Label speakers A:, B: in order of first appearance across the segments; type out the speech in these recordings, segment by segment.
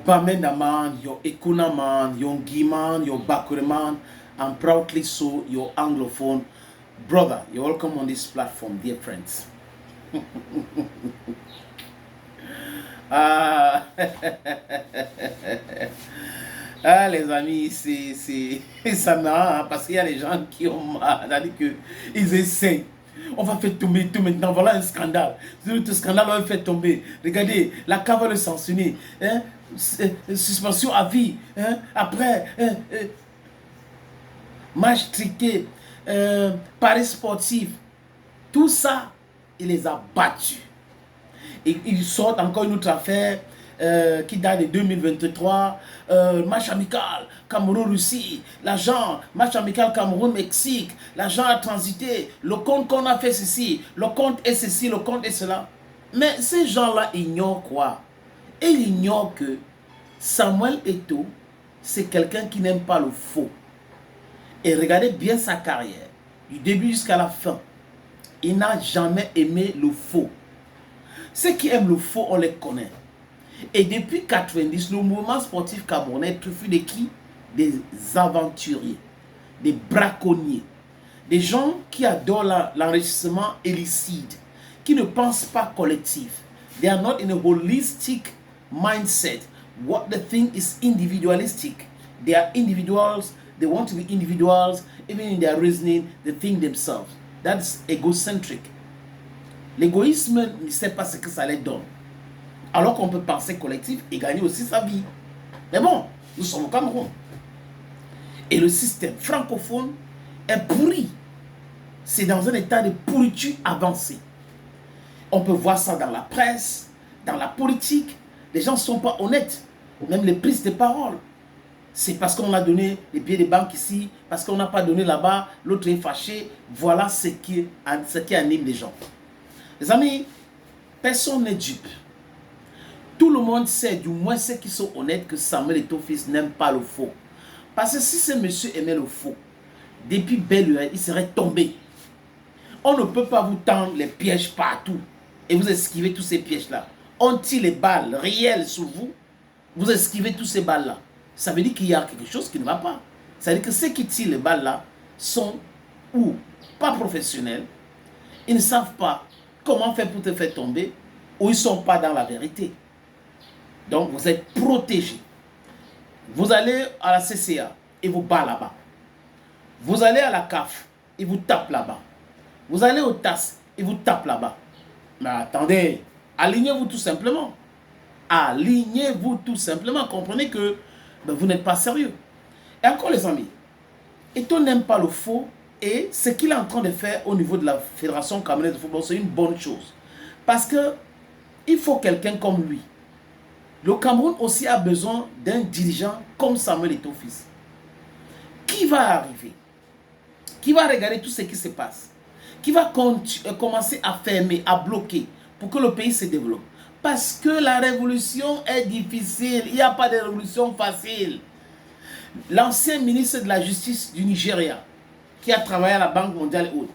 A: Bamenda man, your Ekuna man, your Giman, your Bakure man, and proudly so your Anglophone brother. You're welcome on this platform, dear friends. Ah, ah les amis, ça marrant parce qu'il y a des gens qui ont mal, c'est-à-dire qu'ils essaient. On va faire tomber tout maintenant, voilà un scandale. Tout scandale, on va faire tomber. Regardez, la cavale sanctionnée, hein? Suspension à vie, hein? Après, match triqué, paris sportif, tout ça, il les a battus. Et ils sortent encore une autre affaire qui date de 2023, match amical Cameroun-Russie, l'argent, match amical Cameroun-Mexique, l'argent a transité, le compte qu'on a fait ceci, le compte est ceci, le compte est cela. Mais ces gens-là ignorent quoi? Et ils ignorent que Samuel Eto'o, c'est quelqu'un qui n'aime pas le faux. Et regardez bien sa carrière, du début jusqu'à la fin. Il n'a jamais aimé le faux. Ceux qui aiment le faux, on les connaît. Et depuis 90, le mouvement sportif camerounais est truffé de qui? Des aventuriers, des braconniers, des gens qui adorent l'enrichissement illicite, qui ne pensent pas collectif. They are not in a holistic mindset. What they think is individualistic. They are individuals, they want to be individuals, even in their reasoning, they think themselves. That's egocentric. L'égoïsme ne sait pas ce que ça les donne. Alors qu'on peut penser collectif et gagner aussi sa vie. Mais bon, nous sommes au Cameroun. Et le système francophone est pourri. C'est dans un état de pourriture avancée. On peut voir ça dans la presse, dans la politique. Les gens ne sont pas honnêtes. Même les prises de parole. C'est parce qu'on a donné les billets de banque ici, parce qu'on n'a pas donné là-bas, l'autre est fâché. Voilà ce qui anime les gens. Les amis, personne n'est dupe. Tout le monde sait, du moins ceux qui sont honnêtes, que Samuel Eto'o fils n'aime pas le faux. Parce que si ce monsieur aimait le faux, depuis belle heure, il serait tombé. On ne peut pas vous tendre les pièges partout et vous esquivez tous ces pièges-là. On tire les balles réelles sur vous, vous esquivez tous ces balles-là. Ça veut dire qu'il y a quelque chose qui ne va pas. Ça veut dire que ceux qui tirent les balles-là sont ou pas professionnels, ils ne savent pas comment faire pour te faire tomber, ou ils ne sont pas dans la vérité. Donc vous êtes protégés. Vous allez à la CCA, et vous bat là-bas. Vous allez à la CAF, et vous tape là-bas. Vous allez au TAS, et vous tape là-bas. Mais attendez, alignez-vous tout simplement. Alignez-vous tout simplement. Comprenez que vous n'êtes pas sérieux. Et encore les amis, Eto'o n'aime pas le faux. Et ce qu'il est en train de faire au niveau de la Fédération camerounaise de football, c'est une bonne chose. Parce que il faut quelqu'un comme lui. Le Cameroun aussi a besoin d'un dirigeant comme Samuel Eto'o fils. Qui va arriver? Qui va regarder tout ce qui se passe? Qui va commencer à fermer, à bloquer pour que le pays se développe? Parce que la révolution est difficile. Il n'y a pas de révolution facile. L'ancien ministre de la Justice du Nigeria, qui a travaillé à la Banque mondiale et autres,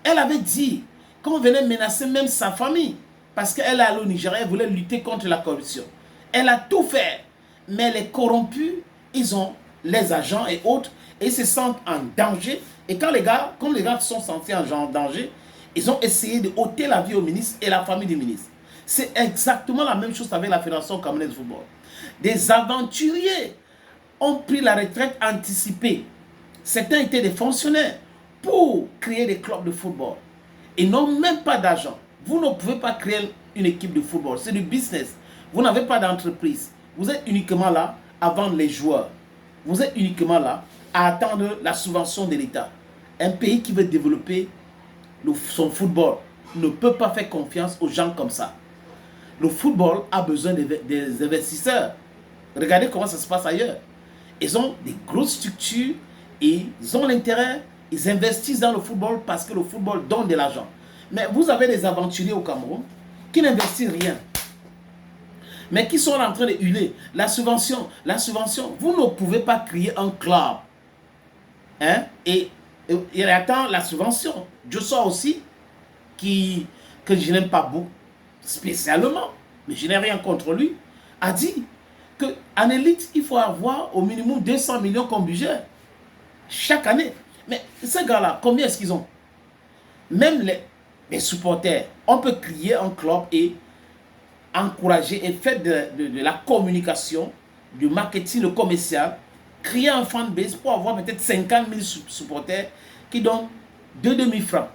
A: elle avait dit qu'on venait menacer même sa famille parce qu'elle est allée au Nigeria, elle voulait lutter contre la corruption. Elle a tout fait, mais les corrompus, ils ont les agents et autres et ils se sentent en danger. Et quand les gars sont sentis en danger, ils ont essayé de ôter la vie au ministre et la famille du ministre. C'est exactement la même chose avec la Fédération camerounaise de football. Des aventuriers ont pris la retraite anticipée. Certains étaient des fonctionnaires pour créer des clubs de football. Ils n'ont même pas d'argent. Vous ne pouvez pas créer une équipe de football. C'est du business. Vous n'avez pas d'entreprise. Vous êtes uniquement là à vendre les joueurs. Vous êtes uniquement là à attendre la subvention de l'État. Un pays qui veut développer son football ne peut pas faire confiance aux gens comme ça. Le football a besoin des investisseurs. Regardez comment ça se passe ailleurs. Ils ont des grosses structures. Et ils ont l'intérêt, ils investissent dans le football parce que le football donne de l'argent. Mais vous avez des aventuriers au Cameroun qui n'investissent rien. Mais qui sont en train de hurler. La subvention. Vous ne pouvez pas créer un club. Hein? Et il attend la subvention. Je sois aussi, que je n'aime pas beaucoup, spécialement, mais je n'ai rien contre lui, a dit qu'en élite, il faut avoir au minimum 200 millions comme budget chaque année. Mais ces gars-là, combien est-ce qu'ils ont? Même les supporters, on peut crier un club et encourager et faire de la communication, du marketing, le commercial, créer un fanbase pour avoir peut-être 50 000 supporters qui donnent 2 000 francs.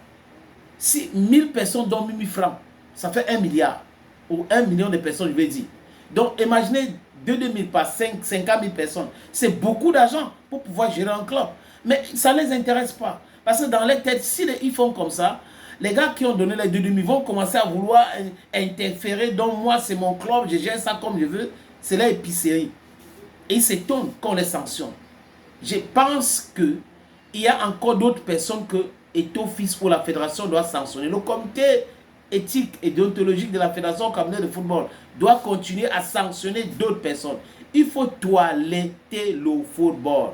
A: Si 1000 personnes donnent 1000 francs, ça fait 1 milliard ou 1 million de personnes, je vais dire. Donc imaginez 2 000 par 50 000 personnes. C'est beaucoup d'argent pour pouvoir gérer un club. Mais ça ne les intéresse pas. Parce que dans les têtes, si ils font comme ça, les gars qui ont donné les 2 000 vont commencer à vouloir interférer. Donc moi, c'est mon club, je gère ça comme je veux. C'est la épicerie. Et ils s'étonnent qu'on les sanctionne. Je pense qu'il y a encore d'autres personnes que Eto'o-Fils ou la fédération doit sanctionner. Le comité éthique et déontologique de la fédération camerounaise de football doit continuer à sanctionner d'autres personnes. Il faut toiletter le football.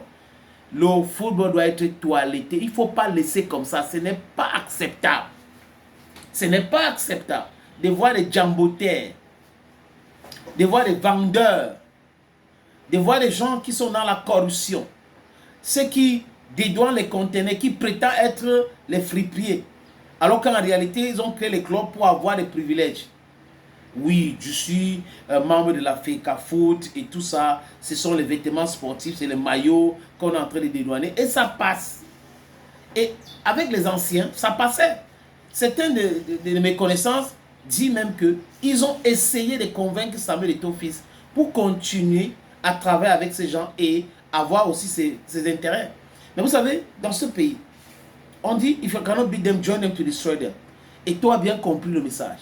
A: Le football doit être toiletté. Il ne faut pas laisser comme ça. Ce n'est pas acceptable. Ce n'est pas acceptable de voir des jambotaires, de voir des vendeurs, de voir des gens qui sont dans la corruption, ceux qui dédouanent les conteneurs, qui prétendent être les fripiers, alors qu'en réalité, ils ont créé les clubs pour avoir des privilèges. Oui, je suis membre de la FECAFOOT et tout ça, ce sont les vêtements sportifs, c'est les maillots qu'on est en train de dédouaner et ça passe. Et avec les anciens, ça passait. Certains de mes connaissances disent même qu'ils ont essayé de convaincre Samuel Eto'o-Fils pour continuer à travailler avec ces gens et avoir aussi ses intérêts. Mais vous savez, dans ce pays, on dit, if you cannot beat them, join them to destroy them. Et toi, bien compris le message.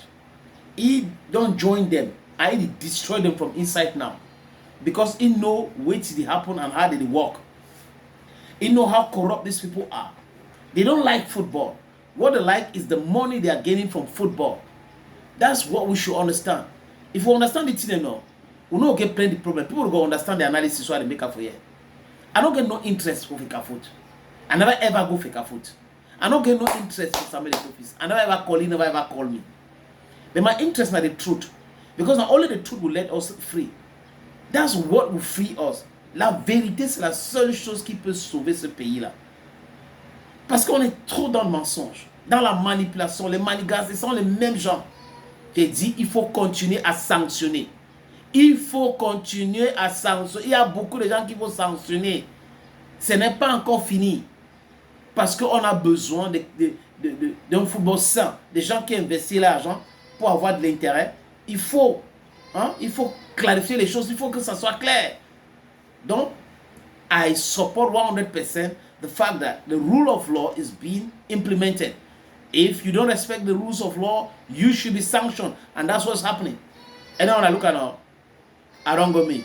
A: He don't join them. I destroy them from inside now. Because he know what did happen and how did it work. He know how corrupt these people are. They don't like football. What they like is the money they are gaining from football. That's what we should understand. If we understand the thing enough, we don't get plenty of problem. People go understand the analysis why they make up for here. I don't get no interest for FECAFOOT. I never ever go FECAFOOT. I don't get no interest for Samuel Eto'o-Fils. I never ever call him, never ever call me. But my interest is the truth. Because not only the truth will let us free. That's what will free us. La vérité, c'est la seule chose qui peut sauver ce pays-là. Parce qu'on est trop dans le mensonge, dans la manipulation, les manigances, ce sont les mêmes gens. J'ai dit, il faut continuer à sanctionner. Il faut continuer à sanctionner. Il y a beaucoup de gens qui vont sanctionner. Ce n'est pas encore fini. Parce qu'on a besoin d'un football sain. Des gens qui investissent l'argent pour avoir de l'intérêt. Il faut clarifier les choses. Il faut que ça soit clair. Donc, I support 100% the fact that the rule of law is being implemented. If you don't respect the rules of law, you should be sanctioned. And that's what's happening. And now when I look at Arongome,